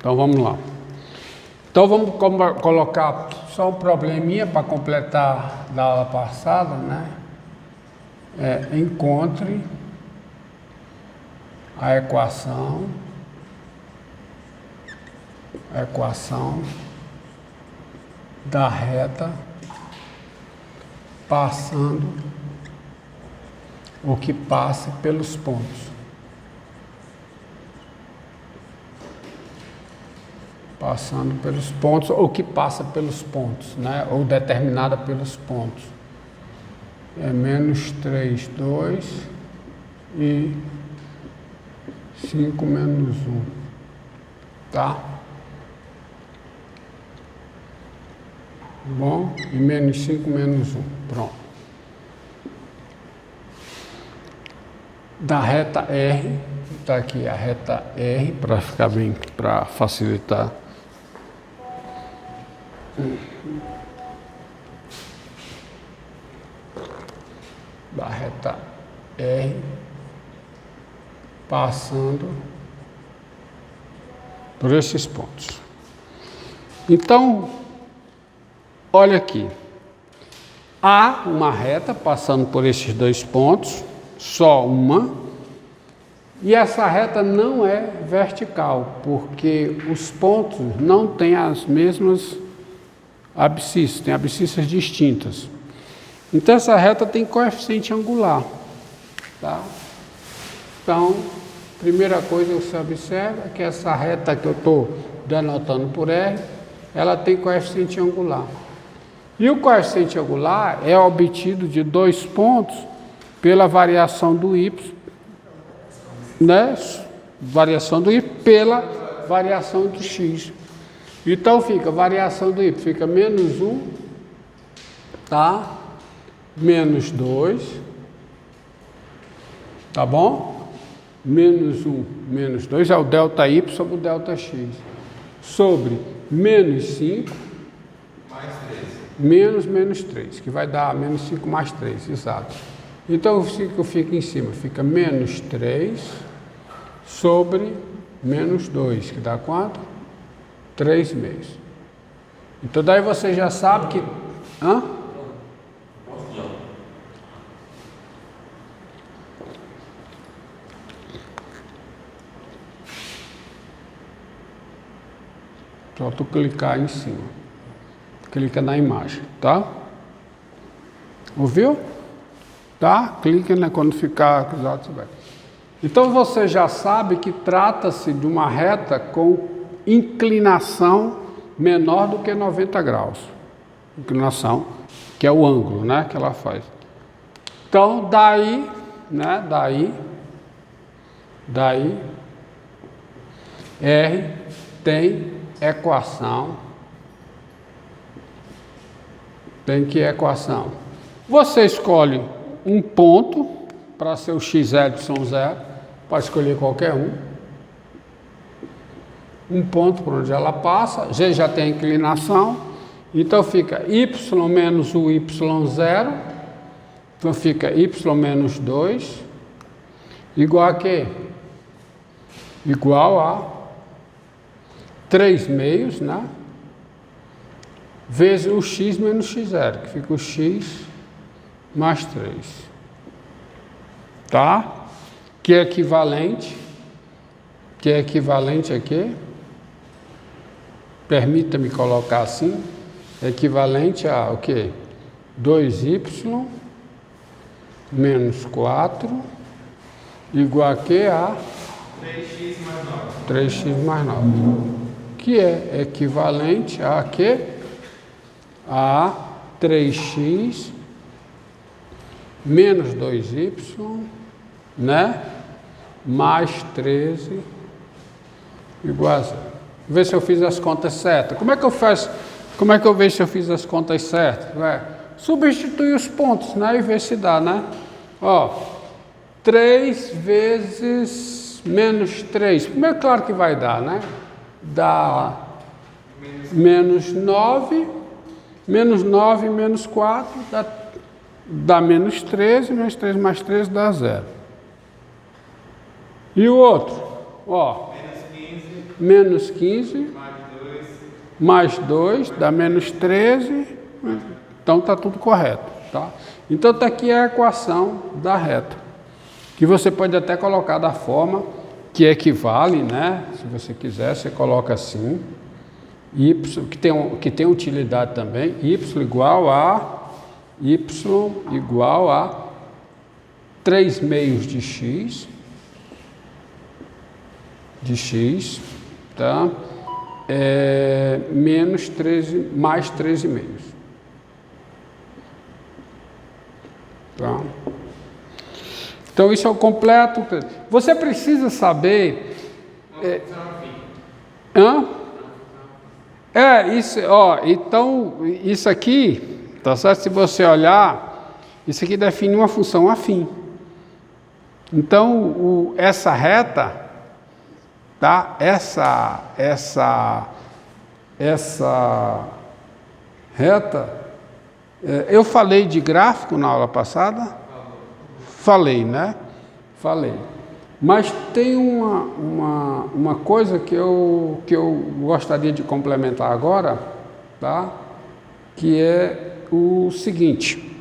Então vamos lá. Então vamos colocar só um probleminha para completar da aula passada, né? Encontre a equação da reta passando o que passa pelos pontos. Passando pelos pontos, ou que passa pelos pontos, né? Ou determinada pelos pontos. Menos 3, 2 e 5 menos 1. Tá? Bom, e menos 5 menos 1. Pronto. Da reta R, tá aqui a reta R, para ficar bem, para facilitar. Da reta R passando por esses pontos. Então, olha aqui. Há uma reta passando por esses dois pontos, só uma, e essa reta não é vertical, porque os pontos não têm as mesmas abscissas, tem abscissas distintas. Então essa reta tem coeficiente angular, tá? Então, primeira coisa que você observa é que essa reta que eu estou denotando por R, ela tem coeficiente angular. E o coeficiente angular é obtido de dois pontos pela variação do y, né? Variação do y pela variação do x. Então fica, variação do y fica menos 1, tá? Menos 2, tá bom? Menos 1, menos 2 é o delta y sobre o delta x. Sobre menos 5, menos 3, que vai dar menos 5 mais 3, exato. Então o 5 fica em cima, fica menos 3 sobre menos 2, que dá quanto? 3/2. Então daí você já sabe que... Hã? Só tu clicar em cima. Clica na imagem, tá? Ouviu? Tá? Clica, né, quando ficar... Então você já sabe que trata-se de uma reta com inclinação menor do que 90 graus. Inclinação, que é o ângulo, né, que ela faz. Então, daí, né, daí, R tem equação. Tem que equação? Você escolhe um ponto para ser o x, y, 0, pode escolher qualquer um. Um ponto por onde ela passa, G já tem inclinação, então fica y menos o y0, então fica y menos 2, igual a quê? Igual a 3/2, né? Vezes o x menos x0, que fica o x mais 3. Tá? Que é equivalente a quê? Permita-me colocar assim, equivalente a o quê? 2y menos 4 igual a quê? A 3x mais 9. 3x mais 9. Que é equivalente a quê? A 3x menos 2y, né? Mais 13 igual a 0. Ver se eu fiz as contas certas. Como é que eu faço? Como é que eu vejo se eu fiz as contas certas? Substituir os pontos, né? E ver se dá, né? Ó, 3 vezes menos 3. Primeiro, claro que vai dar, né? Dá menos 9, menos 4, dá menos 13, menos 3 mais 13 dá 0. E o outro? Ó, menos 15, mais 2, dá menos 13, então está tudo correto, tá? Então está aqui a equação da reta, que você pode até colocar da forma que equivale, né? Se você quiser, você coloca assim, y, que tem utilidade também, y igual a 3 meios de x, tá? Menos 13, mais 13 meios. Tá? Então isso é o completo. Você precisa saber. Isso, ó, então isso aqui, tá certo? Se você olhar, isso aqui define uma função afim. Então essa reta, tá? Essa reta, eu falei de gráfico na aula passada? Falei, né? Falei. Mas tem uma coisa que eu gostaria de complementar agora, tá? Que é o seguinte.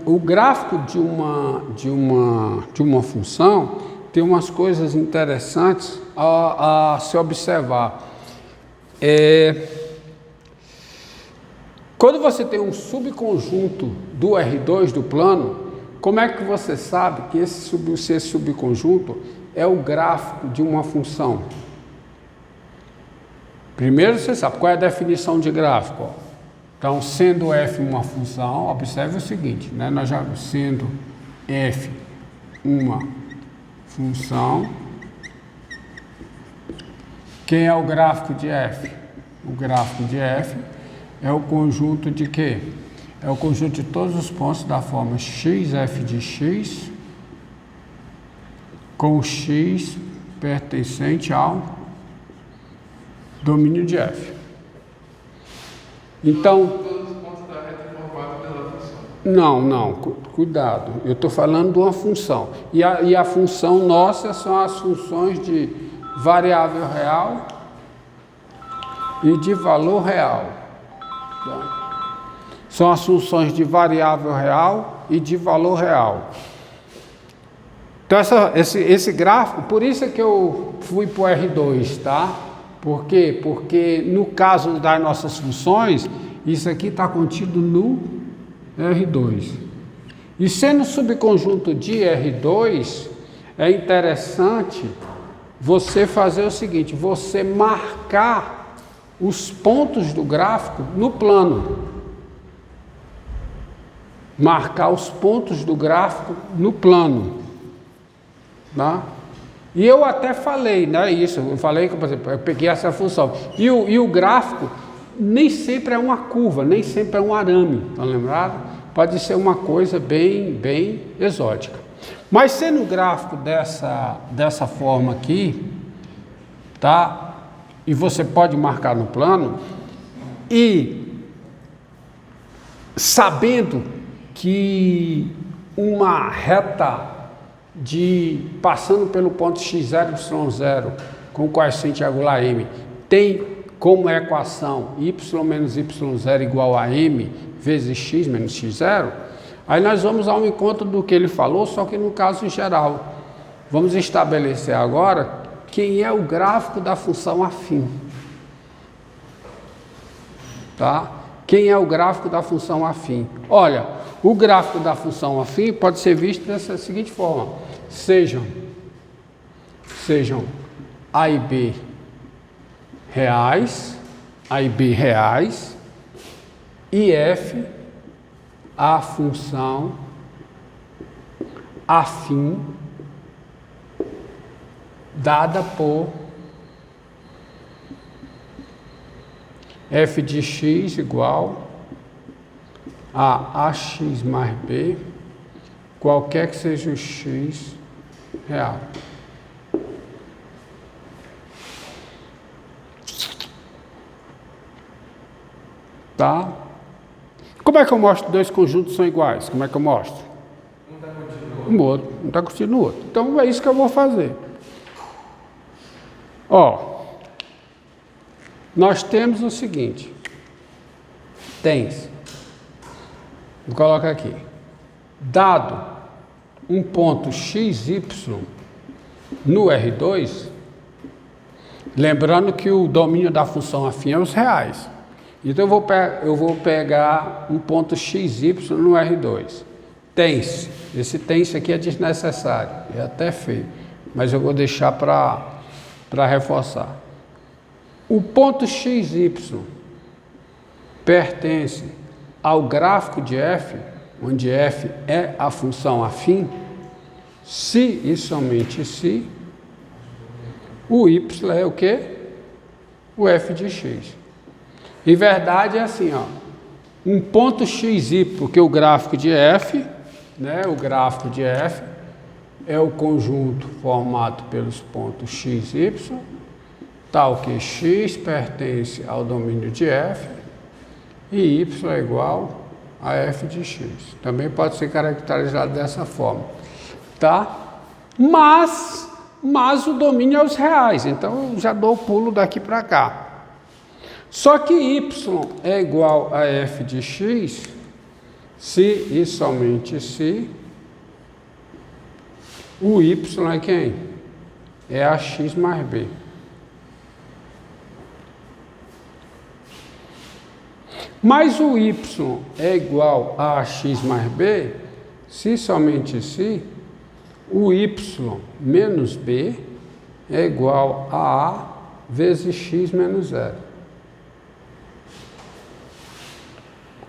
O gráfico de uma função tem umas coisas interessantes a se observar. Quando você tem um subconjunto do R2 do plano, como é que você sabe que esse subconjunto é o gráfico de uma função? Primeiro você sabe qual é a definição de gráfico. Então, sendo f uma função, observe o seguinte, né? Nós já sendo f uma função, quem é o gráfico de f? O gráfico de f é o conjunto de quê? É o conjunto de todos os pontos da forma xf de x com x pertencente ao domínio de f. Então, todos os pontos da reta formados pela função. Não, cuidado. Eu estou falando de uma função. E a função nossa são as funções de variável real e de valor real. Tá? São as funções de variável real e de valor real. Então, esse gráfico, por isso é que eu fui para o R2, tá? Por quê? Porque no caso das nossas funções, isso aqui está contido no R2. E sendo subconjunto de R2, é interessante você fazer o seguinte, você marcar os pontos do gráfico no plano. Marcar os pontos do gráfico no plano. Tá? E eu até falei, né, isso, eu falei que, por exemplo, eu peguei essa função. E o gráfico nem sempre é uma curva, nem sempre é um arame, estão lembrados? Pode ser uma coisa bem exótica. Mas sendo o gráfico dessa forma aqui, tá? E você pode marcar no plano, e sabendo que uma reta passando pelo ponto x0, y0 com coeficiente angular m tem como equação y menos y0 igual a m vezes x menos x0, aí nós vamos ao encontro do que ele falou, só que no caso geral. Vamos estabelecer agora quem é o gráfico da função afim. Tá? Quem é o gráfico da função afim? Olha, o gráfico da função afim pode ser visto dessa seguinte forma. Sejam A e B reais, e F a função afim dada por f de x igual a ax mais b, qualquer que seja o x real. Tá? Como é que eu mostro que dois conjuntos são iguais? Como é que eu mostro? Um está contido no outro. Um outro, um está contido no outro. Então é isso que eu vou fazer. Ó, nós temos o seguinte. Vou colocar aqui. Dado um ponto XY no R2, lembrando que o domínio da função afim é os reais. Então eu vou pegar um ponto XY no R2. Tem-se. Esse tem-se aqui é desnecessário, é até feio, mas eu vou deixar para reforçar. O ponto XY pertence ao gráfico de f, onde f é a função afim, se e somente se o y é o quê? O f de x. Em verdade é assim, ó, um ponto xy, porque o gráfico de f, né, o gráfico de f é o conjunto formado pelos pontos x, y, tal que x pertence ao domínio de f e y é igual a f de x. Também pode ser caracterizado dessa forma, tá? Mas o domínio é os reais, então eu já dou o pulo daqui para cá. Só que y é igual a f de x se e somente se o y é quem? É a x mais b. Mas o y é igual a x mais b se somente se o y menos b é igual a a vezes x menos 0.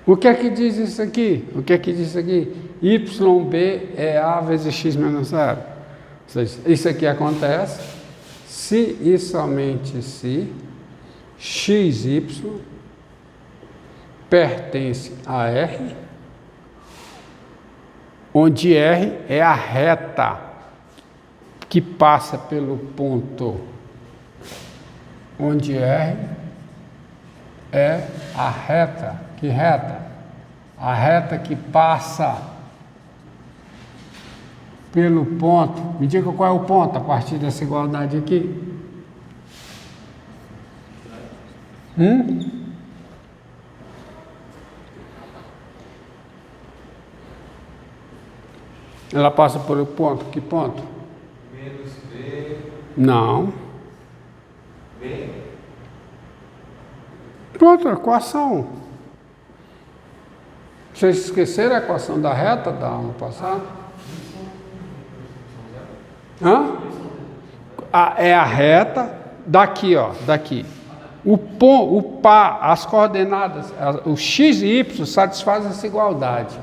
O que é que diz isso aqui? O que é que diz isso aqui? YB é a vezes x menos 0. Ou seja, isso aqui acontece se e somente se xy pertence a R, onde R é a reta que passa pelo ponto, onde R é a reta. Que reta? A reta que passa pelo ponto. Me diga qual é o ponto a partir dessa igualdade aqui. Ela passa por o ponto. Que ponto? Menos B. Não. B. Pronto, a equação. Vocês esqueceram a equação da reta da aula passada? Hã? É a reta daqui, ó, daqui. As coordenadas, o x e y satisfazem essa igualdade.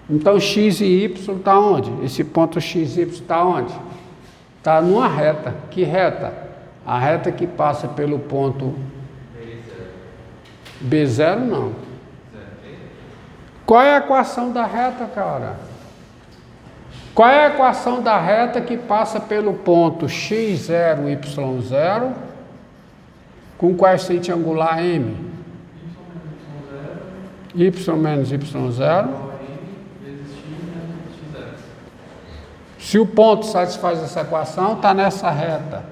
Então x e y está onde? Esse ponto x e y está onde? Está numa reta. Que reta? A reta que passa pelo ponto B0 não. Qual é a equação da reta, cara? Qual é a equação da reta que passa pelo ponto x0, y0 com coeficiente angular m? Y menos y0. Se o ponto satisfaz essa equação, está nessa reta.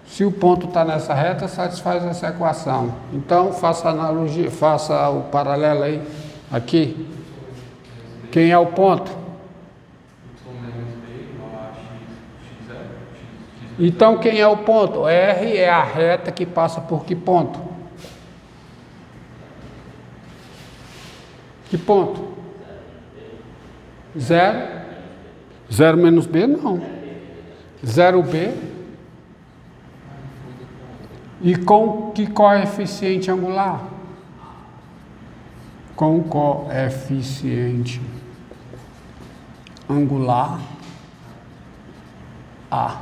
Se o ponto está nessa reta, satisfaz essa equação. Então, faça a analogia, faça o paralelo aí, aqui. Quem é o ponto? Então, quem é o ponto? R é a reta que passa por que ponto? Que ponto? 0. 0 menos B, não. 0B. E com que coeficiente angular? Com coeficiente angular A.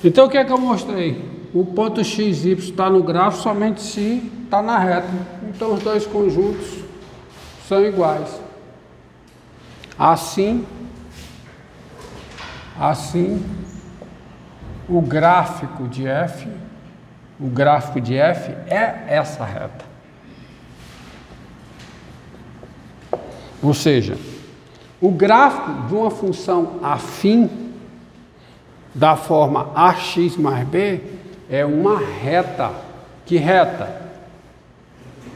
Então o que é que eu mostrei? O ponto XY está no gráfico somente se está na reta. Então os dois conjuntos são iguais. Assim, o gráfico de f O gráfico de f é essa reta. Ou seja, o gráfico de uma função afim da forma ax mais b é uma reta. Que reta?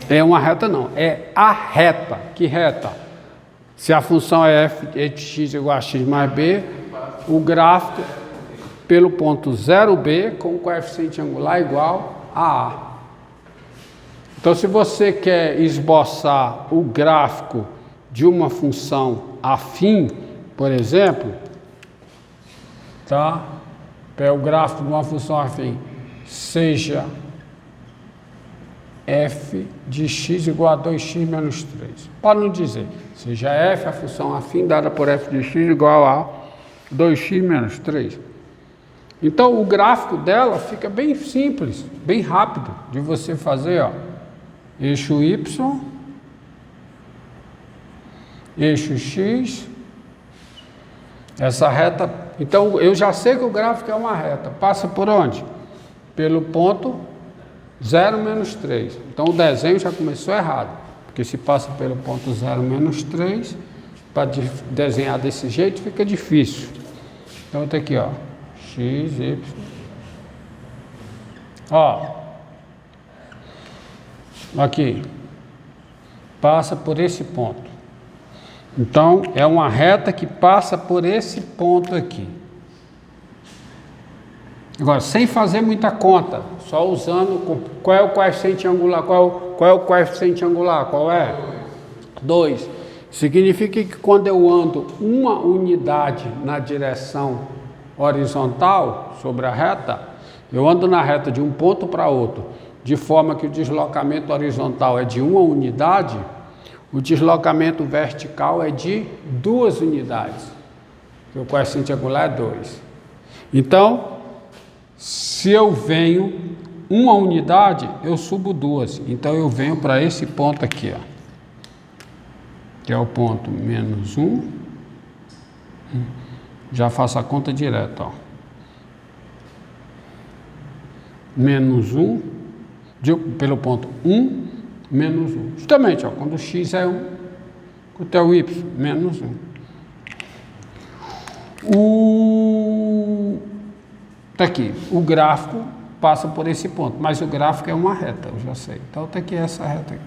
É uma reta não, é a reta. Que reta? Se a função é f de x igual a x mais b, o gráfico pelo ponto 0b com o coeficiente angular igual a A. Então, se você quer esboçar o gráfico de uma função afim, por exemplo, tá? O gráfico de uma função afim seja f de x igual a 2x menos 3. Para não dizer, seja f a função afim dada por f de x igual a 2x menos 3. Então, o gráfico dela fica bem simples, bem rápido de você fazer, ó. Eixo y, eixo x, essa reta. Então, eu já sei que o gráfico é uma reta. Passa por onde? Pelo ponto 0 menos 3. Então, o desenho já começou errado, porque se passa pelo ponto 0 menos 3, para desenhar desse jeito fica difícil. Então, tá aqui, ó, x, y. Ó, aqui, passa por esse ponto. Então, é uma reta que passa por esse ponto aqui. Agora, sem fazer muita conta, só usando qual é o coeficiente angular, qual é o coeficiente angular, qual é? 2. Significa que quando eu ando uma unidade na direção horizontal sobre a reta, eu ando na reta de um ponto para outro, de forma que o deslocamento horizontal é de uma unidade, o deslocamento vertical é de 2 unidades, porque o coeficiente angular é 2. Então, se eu venho uma unidade, eu subo 2. Então, eu venho para esse ponto aqui, ó, que é o ponto menos 1. Já faço a conta direta, ó. Menos 1, pelo ponto 1, menos 1. Justamente, ó, quando o x é 1, quanto é o y? Menos 1. Tá aqui, o gráfico passa por esse ponto, mas o gráfico é uma reta, eu já sei. Então, tá aqui essa reta aqui.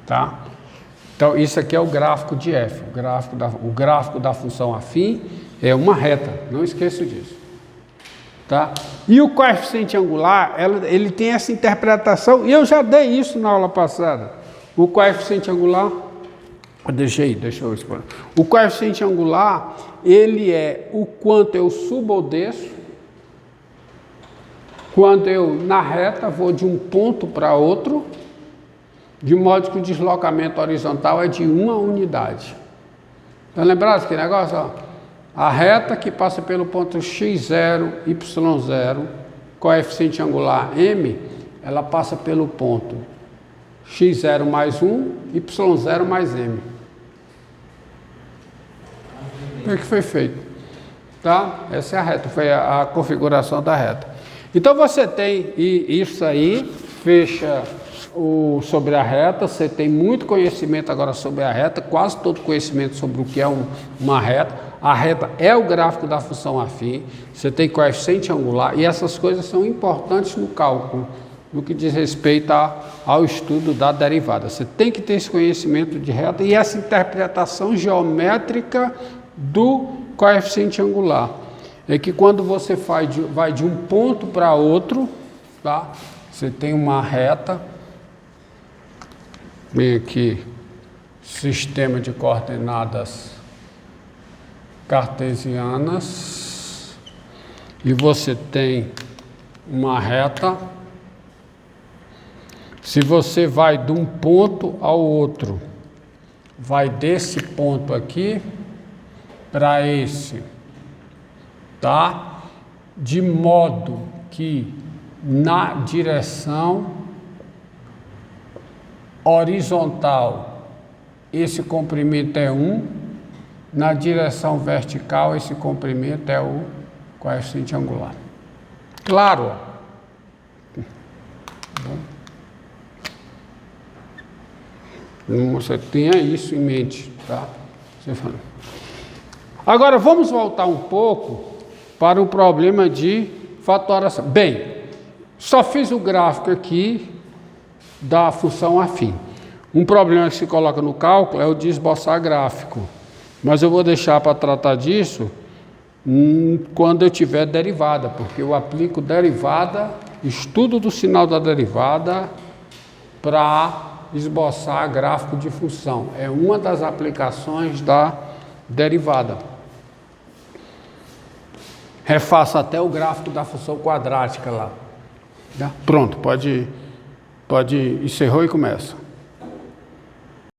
Tá? Então, isso aqui é o gráfico de f. O gráfico da função afim é uma reta, não esqueça disso. Tá? E o coeficiente angular, ele tem essa interpretação, e eu já dei isso na aula passada. O coeficiente angular, deixa eu expor. O coeficiente angular, ele é o quanto eu subo ou desço, quando eu, na reta, vou de um ponto para outro, de modo que o deslocamento horizontal é de uma unidade. Estão lembrados que negócio? Ó? A reta que passa pelo ponto x0, y0, coeficiente angular m, ela passa pelo ponto x0 mais 1, y0 mais m. O que foi feito? Tá? Essa é a reta, foi a configuração da reta. Então você tem isso aí, fecha sobre a reta, você tem muito conhecimento agora sobre a reta, quase todo conhecimento sobre o que é uma reta. A reta é o gráfico da função afim, você tem coeficiente angular, e essas coisas são importantes no cálculo, no que diz respeito ao estudo da derivada. Você tem que ter esse conhecimento de reta e essa interpretação geométrica do coeficiente angular. É que quando você vai de um ponto para outro, tá? Você tem uma reta, vem aqui, sistema de coordenadas cartesianas, e você tem uma reta. Se você vai de um ponto ao outro, vai desse ponto aqui para esse, tá? De modo que na direção horizontal esse comprimento é 1, na direção vertical esse comprimento é o coeficiente angular. claro, ó. Você tenha isso em mente, tá? Você fala. Agora vamos voltar um pouco para o problema de fatoração. Bem, só fiz o gráfico aqui da função afim. Um problema que se coloca no cálculo é o de esboçar gráfico, mas eu vou deixar para tratar disso quando eu tiver derivada, porque eu aplico derivada, estudo do sinal da derivada para esboçar gráfico de função. É uma das aplicações da derivada. Refaço até o gráfico da função quadrática lá. Pronto, pode encerrou e começa.